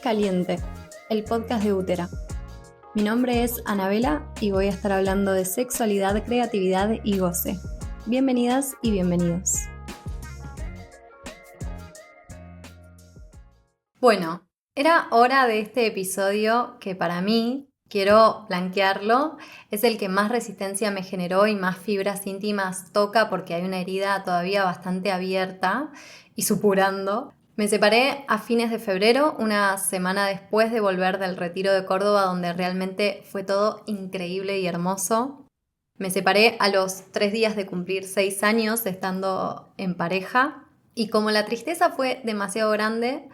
Caliente, el podcast de Útera. Mi nombre es Anabela y voy a estar hablando de sexualidad, creatividad y goce. Bienvenidas y bienvenidos. Bueno, era hora de este episodio que para mí, quiero blanquearlo, es el que más resistencia me generó y más fibras íntimas toca porque hay una herida todavía bastante abierta y supurando. Me separé a fines de febrero, una semana después de volver del retiro de Córdoba, donde realmente fue todo increíble y hermoso. Me separé a los 3 días de cumplir 6 años estando en pareja y como la tristeza fue demasiado grande,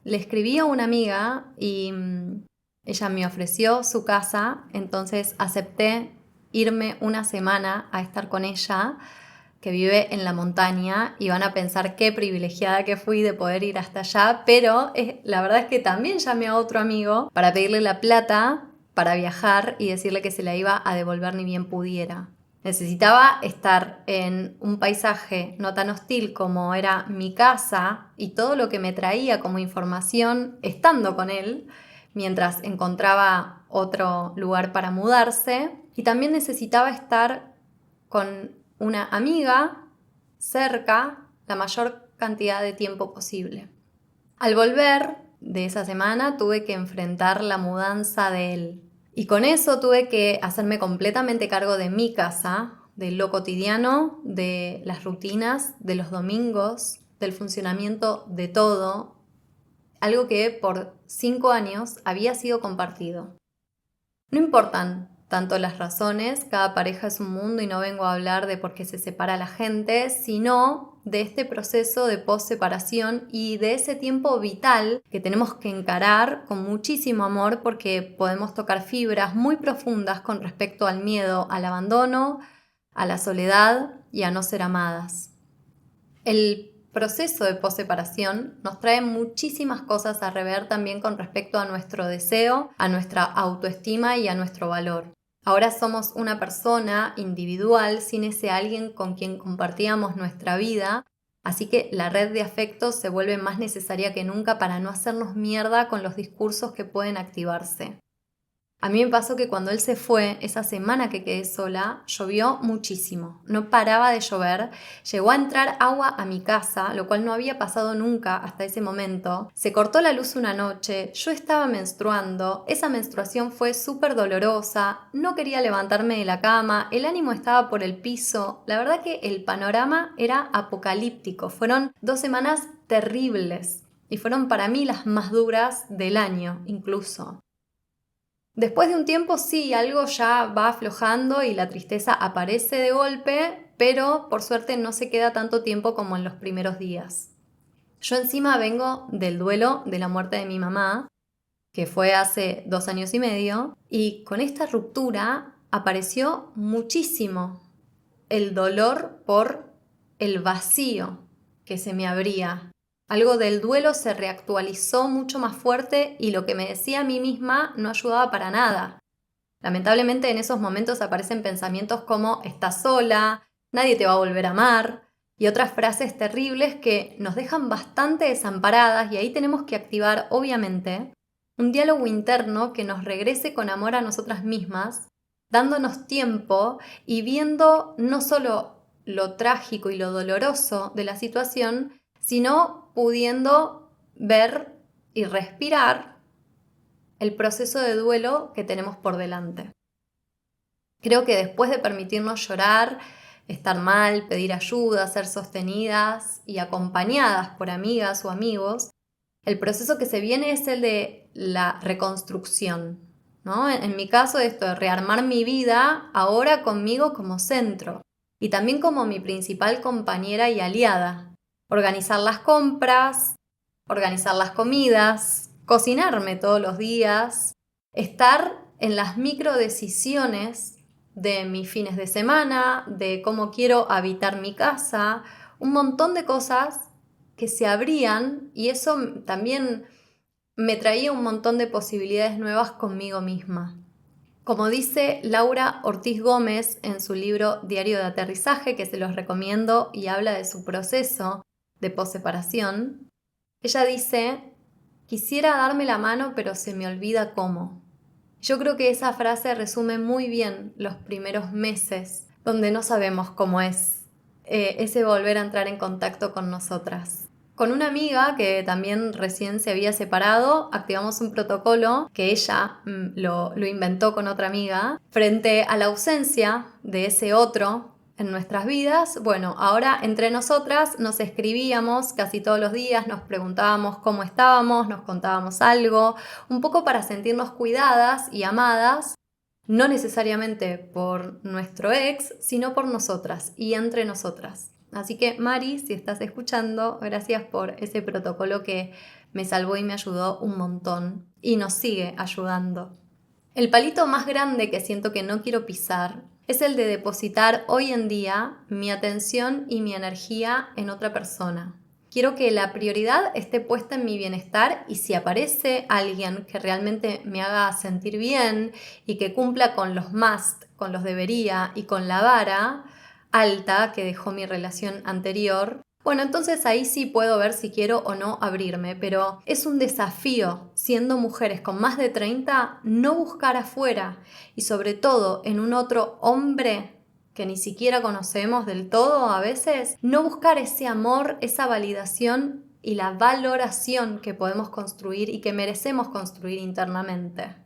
le escribí a una amiga y ella me ofreció su casa, entonces acepté irme una semana a estar con ella, que vive en la montaña, y van a pensar qué privilegiada que fui de poder ir hasta allá, pero la verdad es que también llamé a otro amigo para pedirle la plata para viajar y decirle que se la iba a devolver ni bien pudiera. Necesitaba estar en un paisaje no tan hostil como era mi casa y todo lo que me traía como información estando con él, mientras encontraba otro lugar para mudarse. Y también necesitaba estar con una amiga cerca la mayor cantidad de tiempo posible. Al volver de esa semana tuve que enfrentar la mudanza de él. Y con eso tuve que hacerme completamente cargo de mi casa, de lo cotidiano, de las rutinas, de los domingos, del funcionamiento de todo, algo que por 5 años había sido compartido. No importan tanto las razones, cada pareja es un mundo y no vengo a hablar de por qué se separa la gente, sino de este proceso de post-separación y de ese tiempo vital que tenemos que encarar con muchísimo amor porque podemos tocar fibras muy profundas con respecto al miedo, al abandono, a la soledad y a no ser amadas. El proceso de post-separación nos trae muchísimas cosas a rever también con respecto a nuestro deseo, a nuestra autoestima y a nuestro valor. Ahora somos una persona individual sin ese alguien con quien compartíamos nuestra vida, así que la red de afectos se vuelve más necesaria que nunca para no hacernos mierda con los discursos que pueden activarse. A mí me pasó que cuando él se fue, esa semana que quedé sola, llovió muchísimo. No paraba de llover. Llegó a entrar agua a mi casa, lo cual no había pasado nunca hasta ese momento. Se cortó la luz una noche. Yo estaba menstruando. Esa menstruación fue súper dolorosa. No quería levantarme de la cama. El ánimo estaba por el piso. La verdad que el panorama era apocalíptico. Fueron 2 semanas terribles. Y fueron para mí las más duras del año, incluso. Después de un tiempo sí, algo ya va aflojando y la tristeza aparece de golpe, pero por suerte no se queda tanto tiempo como en los primeros días. Yo encima vengo del duelo de la muerte de mi mamá, que fue hace 2 años y medio, y con esta ruptura apareció muchísimo el dolor por el vacío que se me abría. Algo del duelo se reactualizó mucho más fuerte y lo que me decía a mí misma no ayudaba para nada. Lamentablemente en esos momentos aparecen pensamientos como estás sola, nadie te va a volver a amar y otras frases terribles que nos dejan bastante desamparadas y ahí tenemos que activar, obviamente, un diálogo interno que nos regrese con amor a nosotras mismas, dándonos tiempo y viendo no solo lo trágico y lo doloroso de la situación, sino pudiendo ver y respirar el proceso de duelo que tenemos por delante. Creo que después de permitirnos llorar, estar mal, pedir ayuda, ser sostenidas y acompañadas por amigas o amigos, el proceso que se viene es el de la reconstrucción, ¿no? En mi caso, esto de rearmar mi vida ahora conmigo como centro y también como mi principal compañera y aliada. Organizar las compras, organizar las comidas, cocinarme todos los días, estar en las microdecisiones de mis fines de semana, de cómo quiero habitar mi casa, un montón de cosas que se abrían y eso también me traía un montón de posibilidades nuevas conmigo misma. Como dice Laura Ortiz Gómez en su libro Diario de Aterrizaje, que se los recomiendo y habla de su proceso de posseparación, ella dice quisiera darme la mano pero se me olvida cómo. Yo creo que esa frase resume muy bien los primeros meses donde no sabemos cómo es ese volver a entrar en contacto con nosotras. Con una amiga que también recién se había separado, activamos un protocolo que ella lo inventó con otra amiga. Frente a la ausencia de ese otro en nuestras vidas, bueno, ahora entre nosotras nos escribíamos casi todos los días, nos preguntábamos cómo estábamos, nos contábamos algo, un poco para sentirnos cuidadas y amadas, no necesariamente por nuestro ex, sino por nosotras y entre nosotras. Así que Mari, si estás escuchando, gracias por ese protocolo que me salvó y me ayudó un montón y nos sigue ayudando. El palito más grande que siento que no quiero pisar es el de depositar hoy en día mi atención y mi energía en otra persona. Quiero que la prioridad esté puesta en mi bienestar y si aparece alguien que realmente me haga sentir bien y que cumpla con los must, con los debería y con la vara alta que dejó mi relación anterior, bueno, entonces ahí sí puedo ver si quiero o no abrirme, pero es un desafío, siendo mujeres con más de 30, no buscar afuera y sobre todo en un otro hombre que ni siquiera conocemos del todo a veces, no buscar ese amor, esa validación y la valoración que podemos construir y que merecemos construir internamente.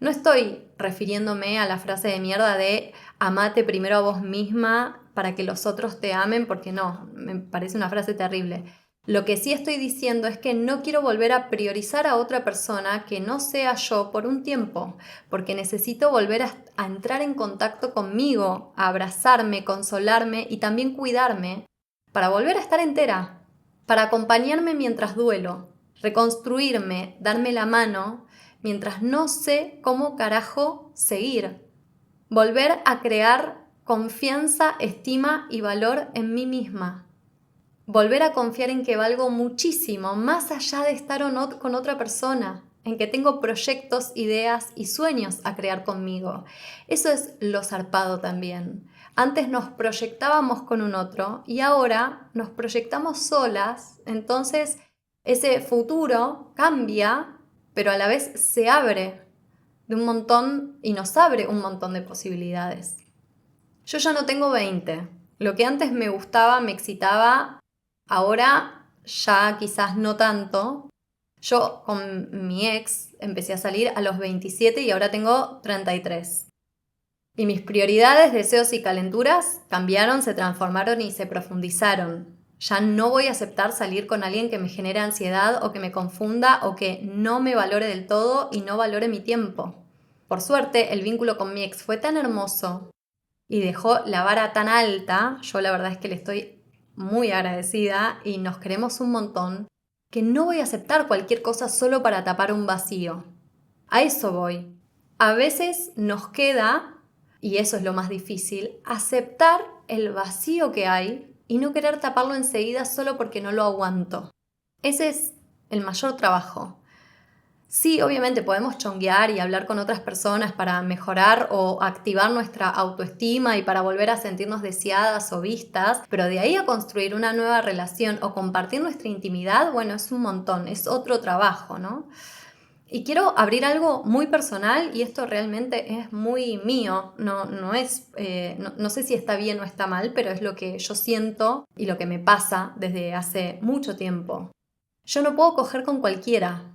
No estoy refiriéndome a la frase de mierda de amate primero a vos misma para que los otros te amen, porque no, me parece una frase terrible. Lo que sí estoy diciendo es que no quiero volver a priorizar a otra persona que no sea yo por un tiempo, porque necesito volver a entrar en contacto conmigo, a abrazarme, consolarme y también cuidarme para volver a estar entera, para acompañarme mientras duelo, reconstruirme, darme la mano mientras no sé cómo carajo seguir. Volver a crear confianza, estima y valor en mí misma. Volver a confiar en que valgo muchísimo, más allá de estar o no con otra persona, en que tengo proyectos, ideas y sueños a crear conmigo. Eso es lo zarpado también. Antes nos proyectábamos con un otro y ahora nos proyectamos solas, entonces ese futuro cambia, pero a la vez se abre de un montón y nos abre un montón de posibilidades. Yo ya no tengo 20. Lo que antes me gustaba, me excitaba, ahora ya quizás no tanto. Yo con mi ex empecé a salir a los 27 y ahora tengo 33. Y mis prioridades, deseos y calenturas cambiaron, se transformaron y se profundizaron. Ya no voy a aceptar salir con alguien que me genere ansiedad o que me confunda o que no me valore del todo y no valore mi tiempo. Por suerte, el vínculo con mi ex fue tan hermoso y dejó la vara tan alta, yo la verdad es que le estoy muy agradecida y nos queremos un montón, que no voy a aceptar cualquier cosa solo para tapar un vacío. A eso voy. A veces nos queda, y eso es lo más difícil, aceptar el vacío que hay y no querer taparlo enseguida solo porque no lo aguanto. Ese es el mayor trabajo. Sí, obviamente podemos chonguear y hablar con otras personas para mejorar o activar nuestra autoestima y para volver a sentirnos deseadas o vistas, pero de ahí a construir una nueva relación o compartir nuestra intimidad, bueno, es un montón, es otro trabajo, ¿no? Y quiero abrir algo muy personal y esto realmente es muy mío, no sé si está bien o está mal, pero es lo que yo siento y lo que me pasa desde hace mucho tiempo. Yo no puedo coger con cualquiera.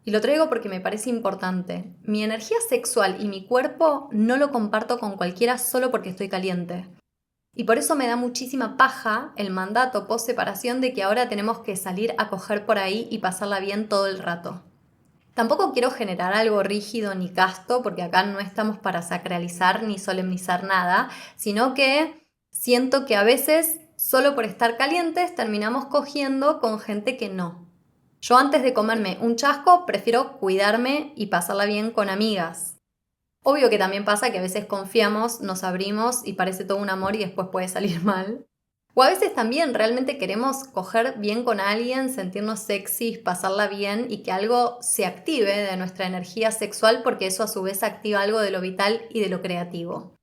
Y lo traigo porque me parece importante. Mi energía sexual y mi cuerpo no lo comparto con cualquiera solo porque estoy caliente. Y por eso me da muchísima paja el mandato post separación de que ahora tenemos que salir a coger por ahí y pasarla bien todo el rato. Tampoco quiero generar algo rígido ni casto, porque acá no estamos para sacralizar ni solemnizar nada, sino que siento que a veces, solo por estar calientes, terminamos cogiendo con gente que no. Yo antes de comerme un chasco prefiero cuidarme y pasarla bien con amigas. Obvio que también pasa que a veces confiamos, nos abrimos y parece todo un amor y después puede salir mal. O a veces también realmente queremos coger bien con alguien, sentirnos sexys, pasarla bien y que algo se active de nuestra energía sexual porque eso a su vez activa algo de lo vital y de lo creativo.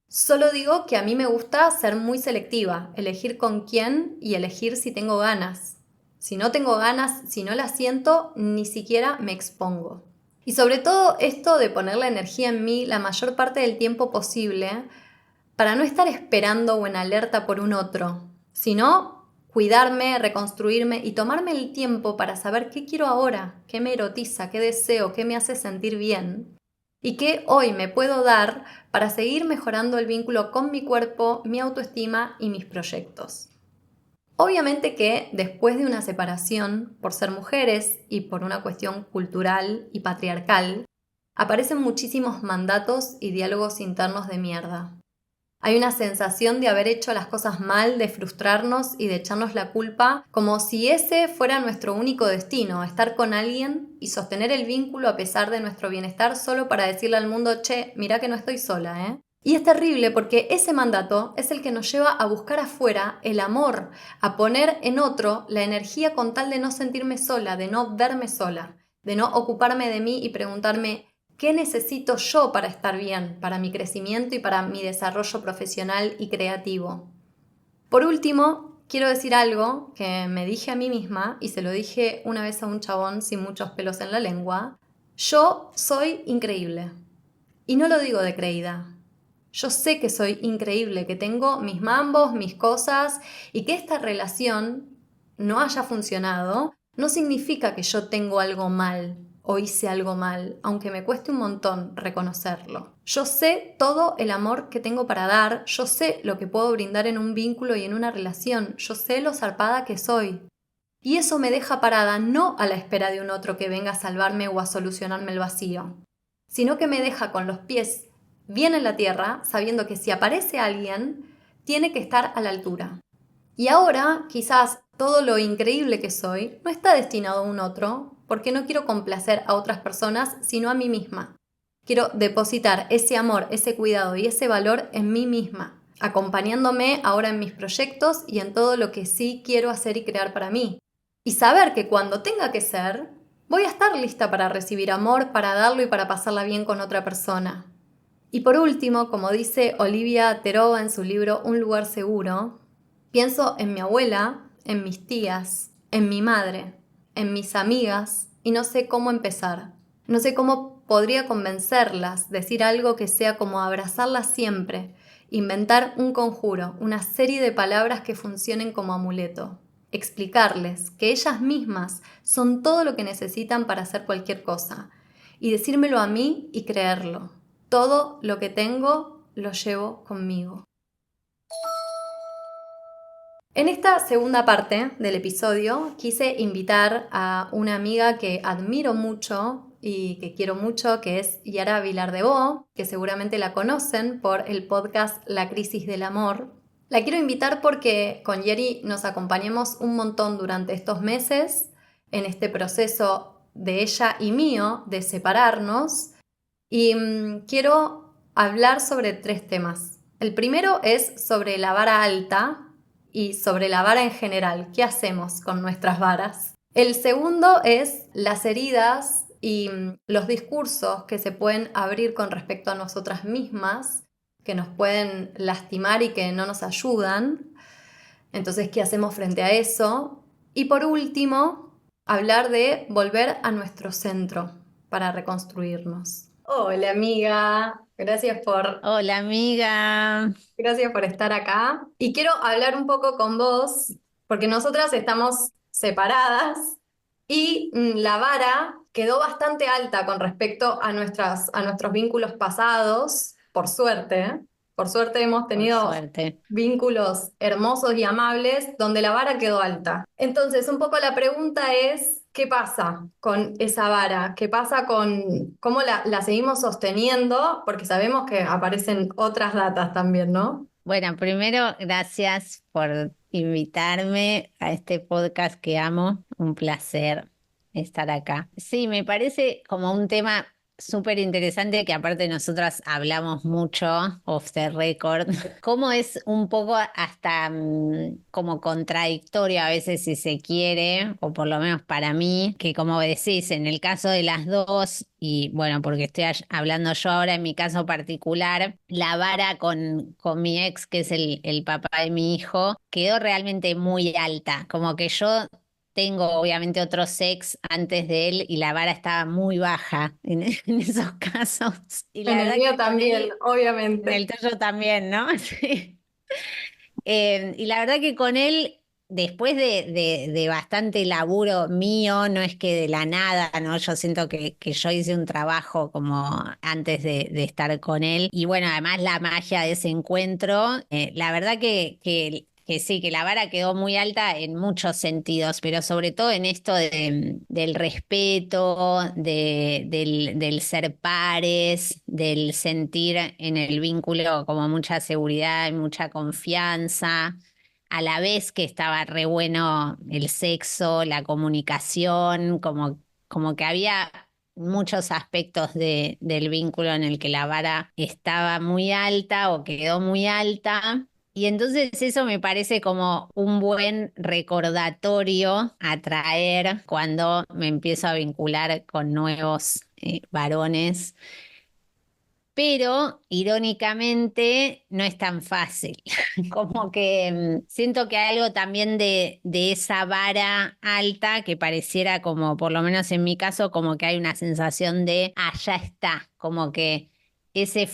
Solo digo que a mí me gusta ser muy selectiva, elegir con quién y elegir si tengo ganas. Si no tengo ganas, si no la siento, ni siquiera me expongo. Y sobre todo esto de poner la energía en mí la mayor parte del tiempo posible para no estar esperando o en alerta por un otro, sino cuidarme, reconstruirme y tomarme el tiempo para saber qué quiero ahora, qué me erotiza, qué deseo, qué me hace sentir bien y qué hoy me puedo dar para seguir mejorando el vínculo con mi cuerpo, mi autoestima y mis proyectos. Obviamente que después de una separación, por ser mujeres y por una cuestión cultural y patriarcal, aparecen muchísimos mandatos y diálogos internos de mierda. Hay una sensación de haber hecho las cosas mal, de frustrarnos y de echarnos la culpa, como si ese fuera nuestro único destino, estar con alguien y sostener el vínculo a pesar de nuestro bienestar solo para decirle al mundo, che, mirá que no estoy sola, ¿eh? Y es terrible porque ese mandato es el que nos lleva a buscar afuera el amor, a poner en otro la energía con tal de no sentirme sola, de no verme sola, de no ocuparme de mí y preguntarme ¿qué necesito yo para estar bien, para mi crecimiento y para mi desarrollo profesional y creativo? Por último, quiero decir algo que me dije a mí misma y se lo dije una vez a un chabón sin muchos pelos en la lengua. Yo soy increíble. Y no lo digo de creída. Yo sé que soy increíble, que tengo mis mambos, mis cosas y que esta relación no haya funcionado no significa que yo tengo algo mal o hice algo mal, aunque me cueste un montón reconocerlo. Yo sé todo el amor que tengo para dar, yo sé lo que puedo brindar en un vínculo y en una relación, yo sé lo zarpada que soy. Y eso me deja parada no a la espera de un otro que venga a salvarme o a solucionarme el vacío, sino que me deja con los pies bien en la tierra, sabiendo que si aparece alguien, tiene que estar a la altura. Y ahora, quizás todo lo increíble que soy no está destinado a un otro, porque no quiero complacer a otras personas, sino a mí misma. Quiero depositar ese amor, ese cuidado y ese valor en mí misma, acompañándome ahora en mis proyectos y en todo lo que sí quiero hacer y crear para mí. Y saber que cuando tenga que ser, voy a estar lista para recibir amor, para darlo y para pasarla bien con otra persona. Y por último, como dice Olivia Terova en su libro Un lugar seguro, pienso en mi abuela, en mis tías, en mi madre, en mis amigas y no sé cómo empezar. No sé cómo podría convencerlas, decir algo que sea como abrazarlas siempre, inventar un conjuro, una serie de palabras que funcionen como amuleto. Explicarles que ellas mismas son todo lo que necesitan para hacer cualquier cosa y decírmelo a mí y creerlo. Todo lo que tengo lo llevo conmigo. En esta segunda parte del episodio quise invitar a una amiga que admiro mucho y que quiero mucho, que es Yara Vilar de Bo, que seguramente la conocen por el podcast La Crisis del Amor. La quiero invitar porque con Yeri nos acompañamos un montón durante estos meses en este proceso de ella y mío de separarnos y quiero hablar sobre 3 temas. El primero es sobre la vara alta y sobre la vara en general. ¿Qué hacemos con nuestras varas? El segundo es las heridas y los discursos que se pueden abrir con respecto a nosotras mismas, que nos pueden lastimar y que no nos ayudan. Entonces, ¿qué hacemos frente a eso? Y por último, hablar de volver a nuestro centro para reconstruirnos. Hola amiga, Hola amiga. gracias por estar acá. Y quiero hablar un poco con vos, porque nosotras estamos separadas y la vara quedó bastante alta con respecto a a nuestros vínculos pasados, por suerte. ¿Eh? Por suerte hemos Por tenido suerte. vínculos hermosos y amables donde la vara quedó alta. Entonces, un poco la pregunta es, ¿qué pasa con esa vara? ¿Qué pasa con cómo la seguimos sosteniendo? Porque sabemos que aparecen otras datas también, ¿no? Bueno, primero, gracias por invitarme a este podcast que amo. Un placer estar acá. Sí, me parece como un tema súper interesante que aparte nosotras hablamos mucho off the record. Cómo es un poco hasta como contradictorio a veces si se quiere, o por lo menos para mí, que como decís, en el caso de las dos, y bueno, porque estoy hablando yo ahora en mi caso particular, la vara con mi ex, que es el papá de mi hijo, quedó realmente muy alta, como que yo tengo obviamente otros ex antes de él y la vara estaba muy baja en esos casos. Y En la el verdad mío que con también, él, en el obviamente. tuyo también, ¿no? Sí. Y la verdad que con él, después de bastante laburo mío, no es que de la nada, ¿no? Yo siento que yo hice un trabajo como antes de estar con él. Y bueno, además la magia de ese encuentro, la verdad que sí, que la vara quedó muy alta en muchos sentidos, pero sobre todo en esto del respeto, del ser pares, del sentir en el vínculo como mucha seguridad y mucha confianza, a la vez que estaba re bueno el sexo, la comunicación, como que había muchos aspectos del vínculo en el que la vara estaba muy alta o quedó muy alta. Y entonces eso me parece como un buen recordatorio a traer cuando me empiezo a vincular con nuevos varones. Pero irónicamente no es tan fácil. Como que siento que hay algo también de esa vara alta que pareciera como, por lo menos en mi caso, como que hay una sensación de, ah, ya está, como que ese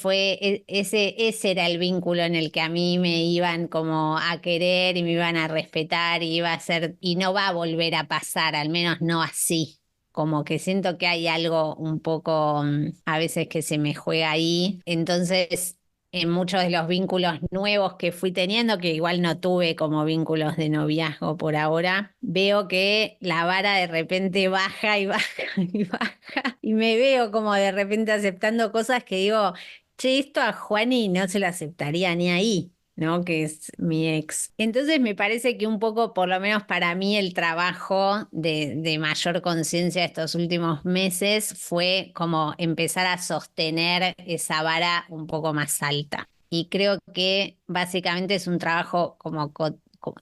era el vínculo en el que a mí me iban como a querer y me iban a respetar y iba a ser, y no va a volver a pasar, al menos no así. Como que siento que hay algo un poco a veces que se me juega ahí. Entonces, en muchos de los vínculos nuevos que fui teniendo, que igual no tuve como vínculos de noviazgo por ahora, veo que la vara de repente baja y baja y baja. Y me veo como de repente aceptando cosas que digo, che, esto a Juani no se lo aceptaría ni ahí. ¿No? Que es mi ex. Entonces me parece que un poco, por lo menos para mí, el trabajo de mayor conciencia estos últimos meses fue como empezar a sostener esa vara un poco más alta. Y creo que básicamente es un trabajo como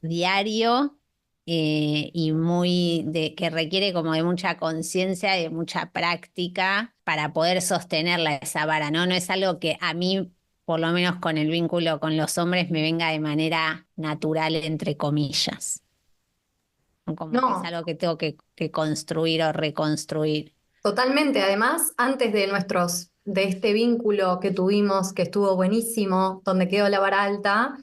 diario y que requiere como de mucha conciencia y de mucha práctica para poder sostenerla esa vara, ¿no? No es algo que a mí por lo menos con el vínculo con los hombres, me venga de manera natural, entre comillas. Como que es No, algo que tengo que construir o reconstruir. totalmente. Además, antes de este vínculo que tuvimos, que estuvo buenísimo, donde quedó la vara alta,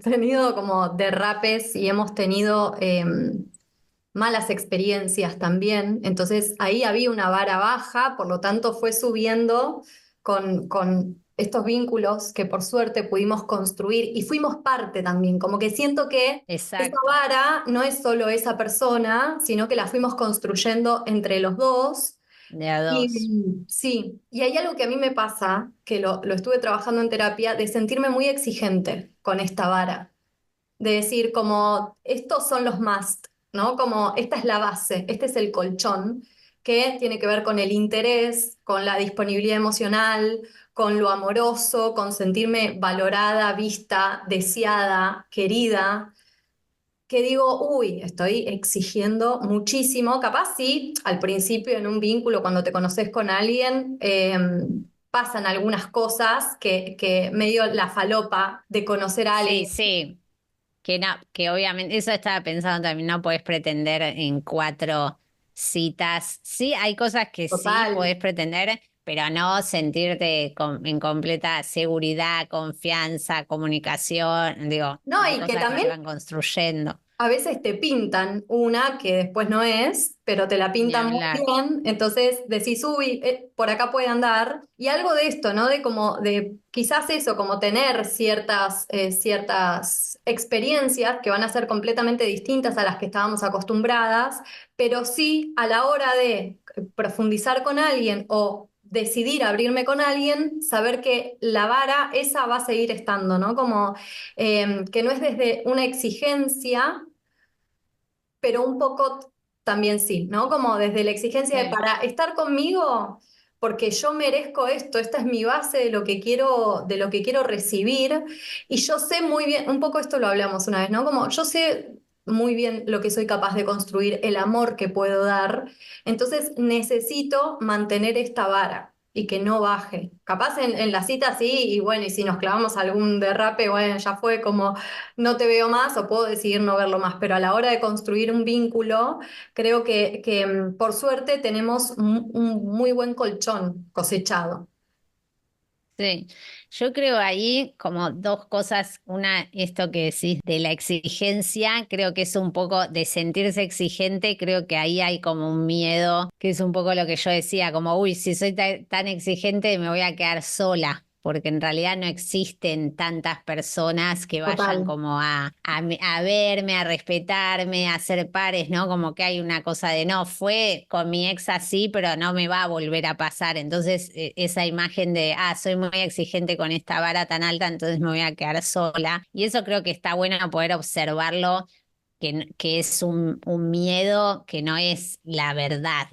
tenido como derrapes y hemos tenido malas experiencias también. Entonces ahí había una vara baja, por lo tanto fue subiendo con estos vínculos que por suerte pudimos construir y fuimos parte también, como que siento que esa Exacto, vara no es solo esa persona, sino que la fuimos construyendo entre los dos. de a Y dos. sí, y hay algo que a mí me pasa, que lo estuve trabajando en terapia, de sentirme muy exigente con esta vara de decir como estos son los must, ¿no? Como esta es la base, este es el colchón que tiene que ver con el interés, con la disponibilidad emocional, con lo amoroso, con sentirme valorada, vista, deseada, querida, que digo, uy, estoy exigiendo muchísimo, capaz sí, al principio en un vínculo, cuando te conoces con alguien, pasan algunas cosas que medio la falopa de conocer a Sí, alguien. sí, que no, que obviamente, eso estaba pensando también, no podés pretender en 4 citas. Sí, hay cosas que sí Total. podés pretender, pero no sentirte en completa seguridad, confianza, comunicación, digo, No, son y que cosas que se también van construyendo. a veces te pintan una que después no es, pero te la Ni pintan muy hablar. bien, entonces decís, uy, por acá puede andar. Y algo de esto, ¿no? De como, de quizás eso, como tener ciertas experiencias que van a ser completamente distintas a las que estábamos acostumbradas, pero sí a la hora de profundizar con alguien o decidir abrirme con alguien, saber que la vara esa va a seguir estando, ¿no? Como que no es desde una exigencia pero un poco también sí, ¿no? Como desde la exigencia de Sí. para estar conmigo, porque yo merezco esto, esta es mi base de lo que quiero recibir, y yo sé muy bien, un poco esto lo hablamos una vez, ¿no? Como yo sé muy bien lo que soy capaz de construir, el amor que puedo dar, entonces necesito mantener esta vara. y que no baje. Capaz en la cita sí, y bueno, y si nos clavamos algún derrape, bueno, ya fue como no te veo más o puedo decidir no verlo más, pero a la hora de construir un vínculo, creo que por suerte tenemos un muy buen colchón cosechado. Sí, yo creo ahí como dos cosas. Una, esto que decís de la exigencia, creo que es un poco de sentirse exigente, creo que ahí hay como un miedo, que es un poco lo que yo decía, como, uy, si soy tan exigente me voy a quedar sola. Porque en realidad no existen tantas personas que vayan Total. como a verme, a respetarme, a ser pares, ¿no? Como que hay una cosa de, no, fue con mi ex así, pero no me va a volver a pasar. Entonces, esa imagen de, soy muy exigente con esta vara tan alta, entonces me voy a quedar sola. Y eso creo que está bueno poder observarlo, que es un miedo que no es la verdad.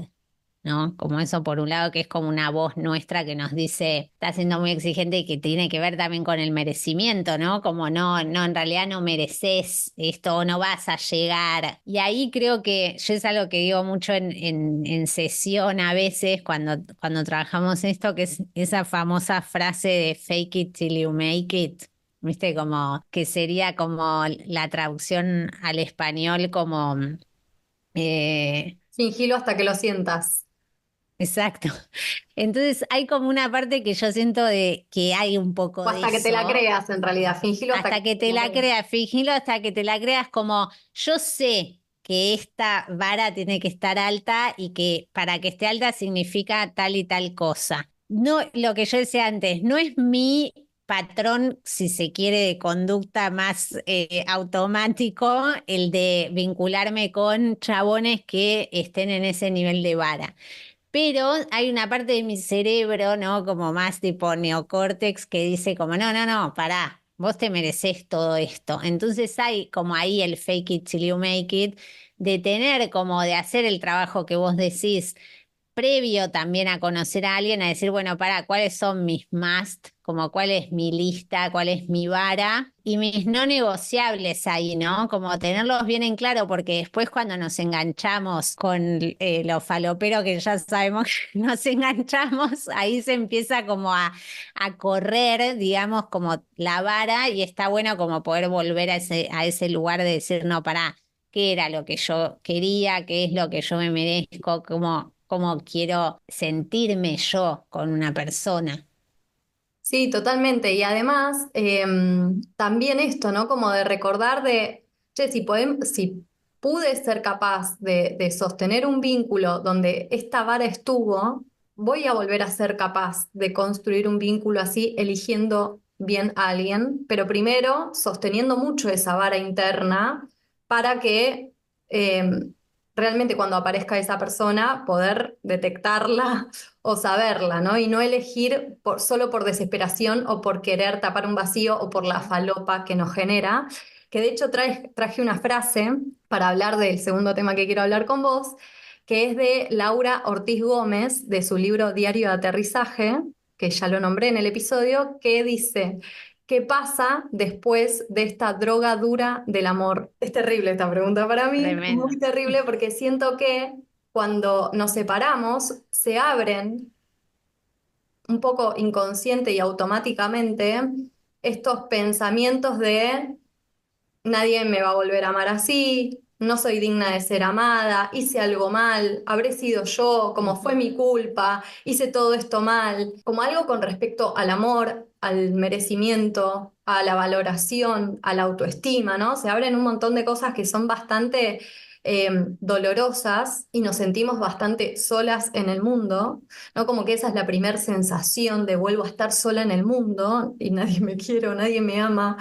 ¿No? Como eso por un lado, que es como una voz nuestra que nos dice, está siendo muy exigente y que tiene que ver también con el merecimiento, ¿no? Como no, no, en realidad no mereces esto o no vas a llegar. Y ahí creo que yo es algo que digo mucho en sesión a veces cuando trabajamos esto, que es esa famosa frase de fake it till you make it. ¿Viste? Como que sería como la traducción al español como eh, Fingilo hasta que lo sientas. exacto. Entonces hay como una parte que yo siento de que hay un O poco de hasta que te la eso, creas, en realidad. Fingilo hasta que hasta que te te la la creas. creas, fingilo hasta que te la creas como yo sé que esta vara tiene que estar alta y que para que esté alta significa tal y tal cosa. No, lo que yo decía antes, no es mi patrón, si se quiere, de conducta más automático, el de vincularme con chabones que estén en ese nivel de vara. Pero hay una parte de mi cerebro, ¿no? Como más tipo neocórtex que dice como, no, no, no, pará, vos te merecés todo esto. Entonces hay como ahí el fake it till you make it, de tener como de hacer el trabajo que vos decís previo también a conocer a alguien, a decir, bueno, para, ¿cuáles son mis must? Como cuál es mi lista, cuál es mi vara y mis no negociables ahí, ¿no? Como tenerlos bien en claro, porque después cuando nos enganchamos con lo falopero que ya sabemos que nos enganchamos, ahí se empieza como a correr, digamos, como la vara y está bueno como poder volver a ese lugar de decir, no, pará, qué era lo que yo quería, qué es lo que yo me merezco, cómo quiero sentirme yo con una persona. Sí, totalmente. Y además, también esto, ¿no? Como de recordar de, che, si pude ser capaz de sostener un vínculo donde esta vara estuvo, voy a volver a ser capaz de construir un vínculo así, eligiendo bien a alguien, pero primero sosteniendo mucho esa vara interna para que realmente cuando aparezca esa persona, poder detectarla o saberla, ¿no? Y no elegir solo por desesperación o por querer tapar un vacío o por la falopa que nos genera. Que de hecho traje una frase para hablar del segundo tema que quiero hablar con vos, que es de Laura Ortiz Gómez, de su libro Diario de Aterrizaje, que ya lo nombré en el episodio, que dice, ¿qué pasa después de esta droga dura del amor? Es terrible esta pregunta para mí, Tremendo. muy terrible porque siento que cuando nos separamos se abren un poco inconsciente y automáticamente estos pensamientos de nadie me va a volver a amar así, no soy digna de ser amada, hice algo mal, habré sido yo, como fue Ujú. mi culpa, hice todo esto mal, como algo con respecto al amor, al merecimiento, a la valoración, a la autoestima, ¿no? Se abren un montón de cosas que son bastante dolorosas y nos sentimos bastante solas en el mundo, ¿no? Como que esa es la primera sensación de vuelvo a estar sola en el mundo y nadie me quiere o nadie me ama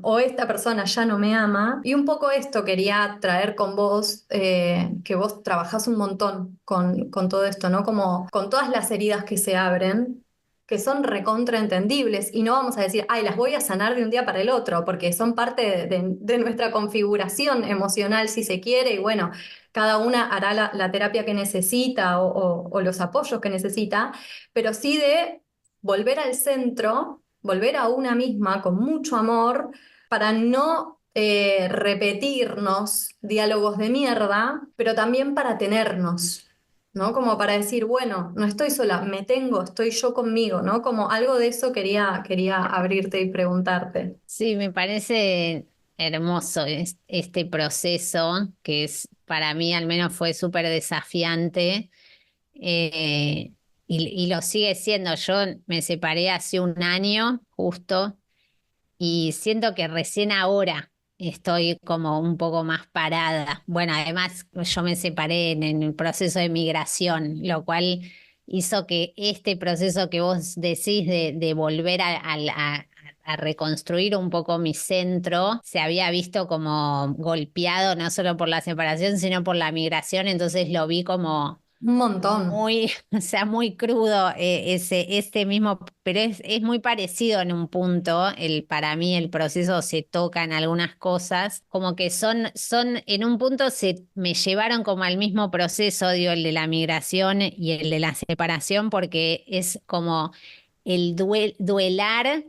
o esta persona ya no me ama. Y un poco esto quería traer con vos, que vos trabajás un montón con todo esto, ¿no? Como con todas las heridas que se abren, que son recontraentendibles y no vamos a decir, ay, las voy a sanar de un día para el otro, porque son parte de nuestra configuración emocional, si se quiere, y bueno, cada una hará la terapia que necesita o los apoyos que necesita, pero sí de volver al centro, volver a una misma con mucho amor para no repetirnos diálogos de mierda, pero también para tenernos. ¿no? Como para decir, bueno, no estoy sola, me tengo, estoy yo conmigo, ¿no? Como algo de eso quería abrirte y preguntarte. Sí, me parece hermoso este proceso, que es para mí al menos fue súper desafiante, eh, y lo sigue siendo. Yo me separé hace un año justo y siento que recién ahora estoy como un poco más parada. Bueno, además yo me separé en el proceso de migración, lo cual hizo que este proceso que vos decís de volver a reconstruir un poco mi centro se había visto como golpeado no solo por la separación, sino por la migración, entonces lo vi como Un montón. muy, o sea, muy crudo, este mismo, pero es muy parecido en un punto. Para mí el proceso se toca en algunas cosas, como que en un punto me llevaron como al mismo proceso, digo, el de la migración y el de la separación, porque es como duelar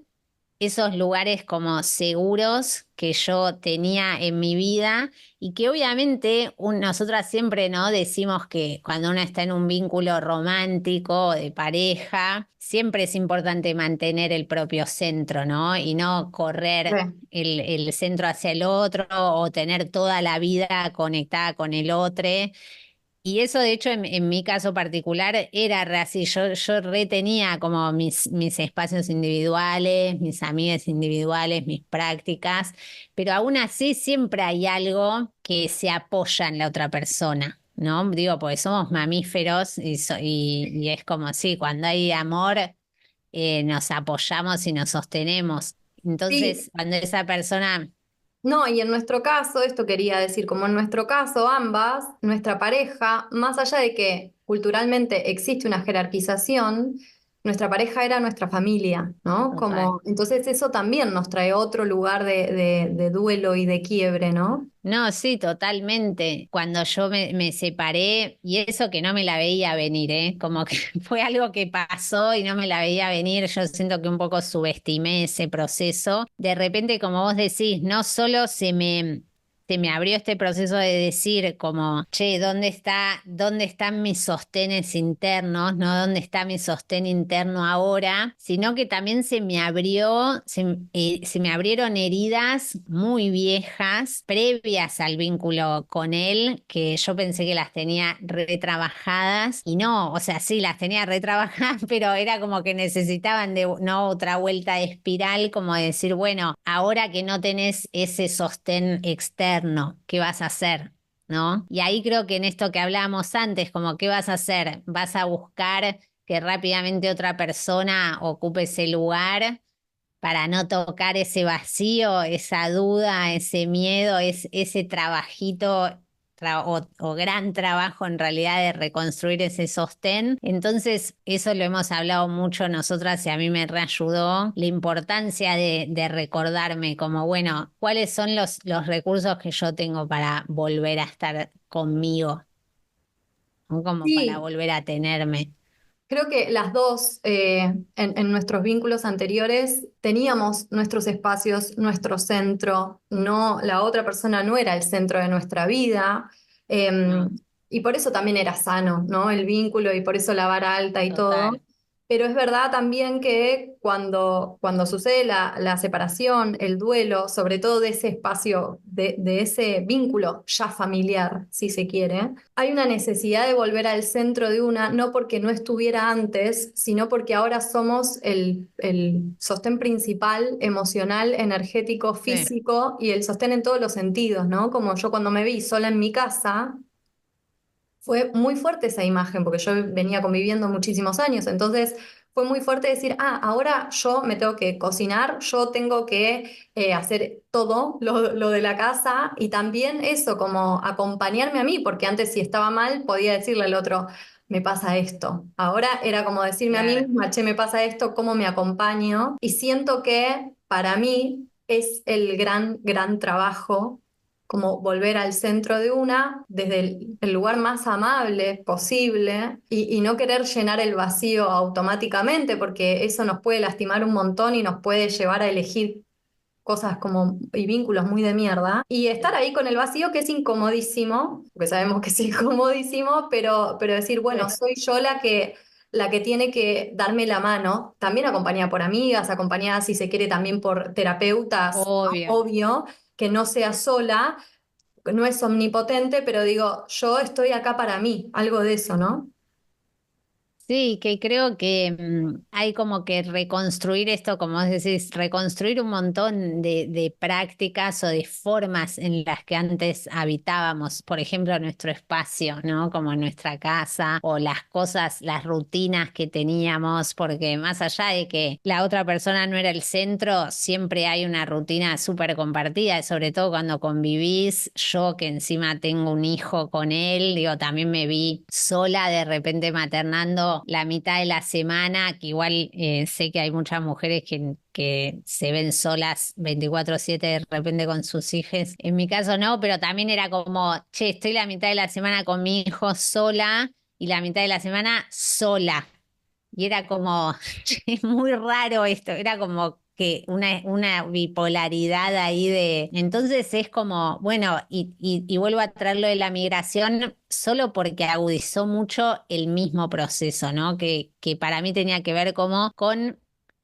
esos lugares como seguros que yo tenía en mi vida y que obviamente nosotras siempre, ¿no? Decimos que cuando uno está en un vínculo romántico o de pareja, siempre es importante mantener el propio centro, ¿no? Y no correr Sí. el centro hacia el otro o tener toda la vida conectada con el otro. Y eso, de hecho, en mi caso particular era re así. Yo retenía como mis espacios individuales, mis amigas individuales, mis prácticas, pero aún así siempre hay algo que se apoya en la otra persona, ¿no? Digo, porque somos mamíferos y es como sí, cuando hay amor, nos apoyamos y nos sostenemos. Sí, Entonces, cuando esa persona, no, y en nuestro caso, esto quería decir, como en nuestro caso, ambas, nuestra pareja, más allá de que culturalmente existe una jerarquización, nuestra pareja era nuestra familia, ¿no? total. Como, entonces eso también nos trae otro lugar de duelo y de quiebre, ¿no? No, sí, totalmente. Cuando yo me separé, y eso que no me la veía venir, ¿eh? Como que fue algo que pasó y no me la veía venir, yo siento que un poco subestimé ese proceso. De repente, como vos decís, no solo se me abrió este proceso de decir como, che, dónde están mis sostenes internos? ¿No? ¿Dónde está mi sostén interno ahora? Sino que también se me abrieron heridas muy viejas, previas al vínculo con él, que yo pensé que las tenía retrabajadas y no, o sea, sí, las tenía retrabajadas, pero era como que necesitaban de, no, otra vuelta de espiral, como decir, bueno, ahora que no tenés ese sostén externo, ¿qué vas a hacer? ¿No? Y ahí creo que en esto que hablábamos antes, como, ¿qué vas a hacer? ¿Vas a buscar que rápidamente otra persona ocupe ese lugar para no tocar ese vacío, esa duda, ese miedo, ese trabajito o gran trabajo en realidad de reconstruir ese sostén? Entonces, eso lo hemos hablado mucho nosotras y a mí me reayudó la importancia de recordarme como, bueno, cuáles son los recursos que yo tengo para volver a estar conmigo, ¿no? Como para Sí, volver a tenerme. creo que las dos, en nuestros vínculos anteriores, teníamos nuestros espacios, nuestro centro, no, la otra persona no era el centro de nuestra vida, eh, No, y por eso también era sano, ¿no? El vínculo y por eso la vara alta y todo. total. Pero es verdad también que cuando sucede la separación, el duelo, sobre todo de ese espacio, de ese vínculo ya familiar, si se quiere, hay una necesidad de volver al centro de una, no porque no estuviera antes, sino porque ahora somos el sostén principal, emocional, energético, Sí, físico y el sostén en todos los sentidos, ¿no? Como yo cuando me vi sola en mi casa, fue muy fuerte esa imagen, porque yo venía conviviendo muchísimos años, entonces fue muy fuerte decir, ahora yo me tengo que cocinar, yo tengo que hacer todo lo de la casa y también eso, como acompañarme a mí, porque antes si estaba mal podía decirle al otro, me pasa esto. Ahora era como decirme a mí claro. misma, che, me pasa esto, ¿cómo me acompaño? Y siento que para mí es el gran trabajo como volver al centro de una desde el lugar más amable posible y no querer llenar el vacío automáticamente, porque eso nos puede lastimar un montón y nos puede llevar a elegir cosas como y vínculos muy de mierda y estar ahí con el vacío que es incomodísimo, porque sabemos que es incomodísimo, pero decir, bueno, soy yo la que tiene que darme la mano, también acompañada por amigas, acompañada si se quiere también por terapeutas, ¿no? Obvio. Obvio, que no sea sola, no es omnipotente, pero digo, yo estoy acá para mí, algo de eso, ¿no? Sí, que creo que hay como que reconstruir esto, como vos decís, reconstruir un montón de prácticas o de formas en las que antes habitábamos, por ejemplo, nuestro espacio, ¿no? Como nuestra casa o las cosas, las rutinas que teníamos, porque más allá de que la otra persona no era el centro, siempre hay una rutina súper compartida, sobre todo cuando convivís. Yo que encima tengo un hijo con él, digo, también me vi sola de repente maternando la mitad de la semana, que igual sé que hay muchas mujeres que se ven solas 24/7 de repente con sus hijos. En mi caso no, pero también era como, che, estoy la mitad de la semana con mi hijo sola y la mitad de la semana sola. Y era como, che, es muy raro esto, era como que una bipolaridad ahí de... Entonces es como, bueno, y vuelvo a traer lo de la migración solo porque agudizó mucho el mismo proceso, ¿no? Que para mí tenía que ver como con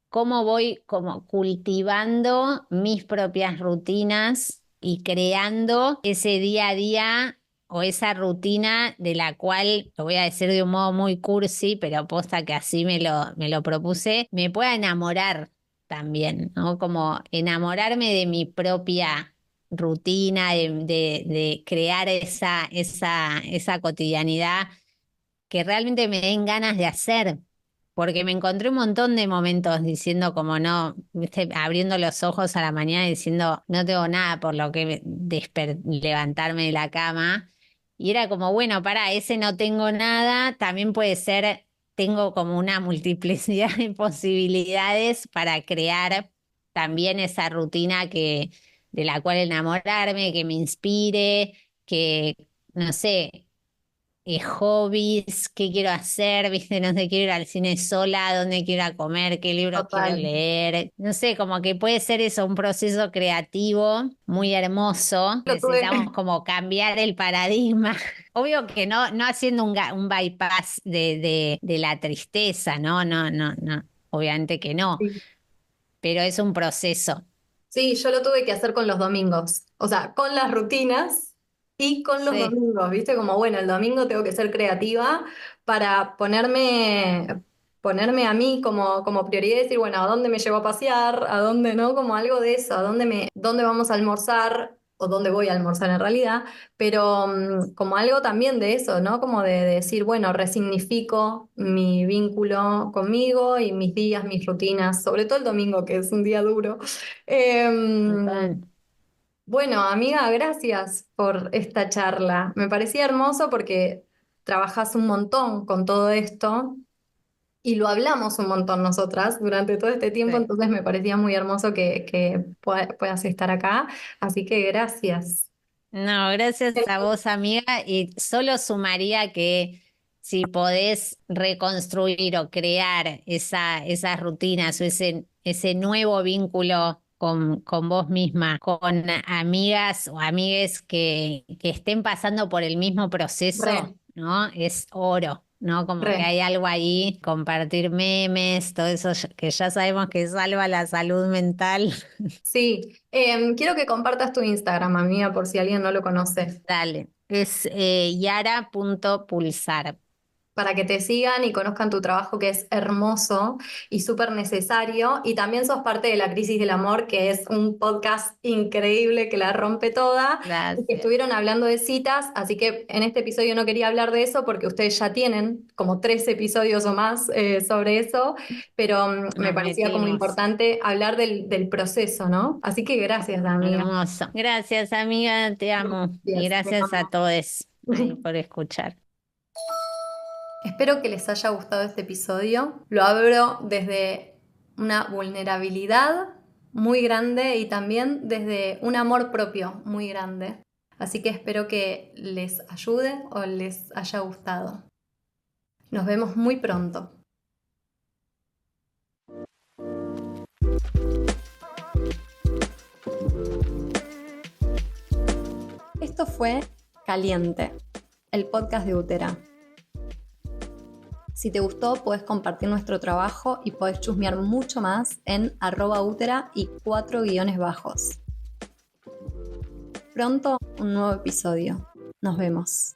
cómo voy como cultivando mis propias rutinas y creando ese día a día o esa rutina de la cual, lo voy a decir de un modo muy cursi, pero posta que así me lo propuse, me pueda enamorar también, ¿no? Como enamorarme de mi propia rutina, de crear esa cotidianidad que realmente me den ganas de hacer. Porque me encontré un montón de momentos diciendo como no, viste, abriendo los ojos a la mañana y diciendo no tengo nada por lo que levantarme de la cama. Y era como, bueno, para ese no tengo nada, también puede ser, tengo como una multiplicidad de posibilidades para crear también esa rutina de la cual enamorarme, que me inspire, que, no sé, hobbies, qué quiero hacer, viste, no sé, quiero ir al cine sola, dónde quiero ir a comer, qué libros quiero Total. leer, no sé, como que puede ser eso, un proceso creativo muy hermoso. Lo tuve. Necesitamos como cambiar el paradigma. Obvio que no haciendo un bypass de la tristeza, ¿no? No, no, no, obviamente que no, pero es un proceso. Sí, yo lo tuve que hacer con los domingos, o sea, con las rutinas y con los Sí, domingos, ¿viste? Como, bueno, el domingo tengo que ser creativa para ponerme a mí como prioridad y decir, bueno, ¿a dónde me llevo a pasear? ¿A dónde no? Como algo de eso, ¿dónde vamos a almorzar? O dónde voy a almorzar en realidad, pero como algo también de eso, ¿no? Como de decir, bueno, resignifico mi vínculo conmigo y mis días, mis rutinas, sobre todo el domingo, que es un día duro. total. Bueno, amiga, gracias por esta charla. Me parecía hermoso porque trabajas un montón con todo esto y lo hablamos un montón nosotras durante todo este tiempo, Sí. entonces me parecía muy hermoso que puedas estar acá. Así que gracias. No, gracias a vos, amiga. Y solo sumaría que si podés reconstruir o crear esas rutinas o ese nuevo vínculo con vos misma, con amigas o amigues que estén pasando por el mismo proceso, Re, ¿no? Es oro, ¿no? Como que re. hay algo ahí, compartir memes, todo eso que ya sabemos que salva la salud mental. Sí, quiero que compartas tu Instagram, amiga, por si alguien no lo conoce. Dale, es yara.pulsar. Para que te sigan y conozcan tu trabajo que es hermoso y súper necesario. Y también sos parte de La Crisis del Amor, que es un podcast increíble que la rompe toda y que Gracias. estuvieron hablando de citas, así que en este episodio no quería hablar de eso porque ustedes ya tienen como 3 episodios o más sobre eso, pero me Nos parecía como metimos. importante hablar del proceso, ¿no? Así que gracias, amiga. Hermoso. Gracias, amiga, te amo. Y Gracias, te gracias a amo. todos ahí por escuchar. Espero que les haya gustado este episodio. Lo abro desde una vulnerabilidad muy grande y también desde un amor propio muy grande. Así que espero que les ayude o les haya gustado. Nos vemos muy pronto. Esto fue Caliente, el podcast de Útera. Si te gustó, puedes compartir nuestro trabajo y podés chusmear mucho más en @útera y 4-. Pronto un nuevo episodio. Nos vemos.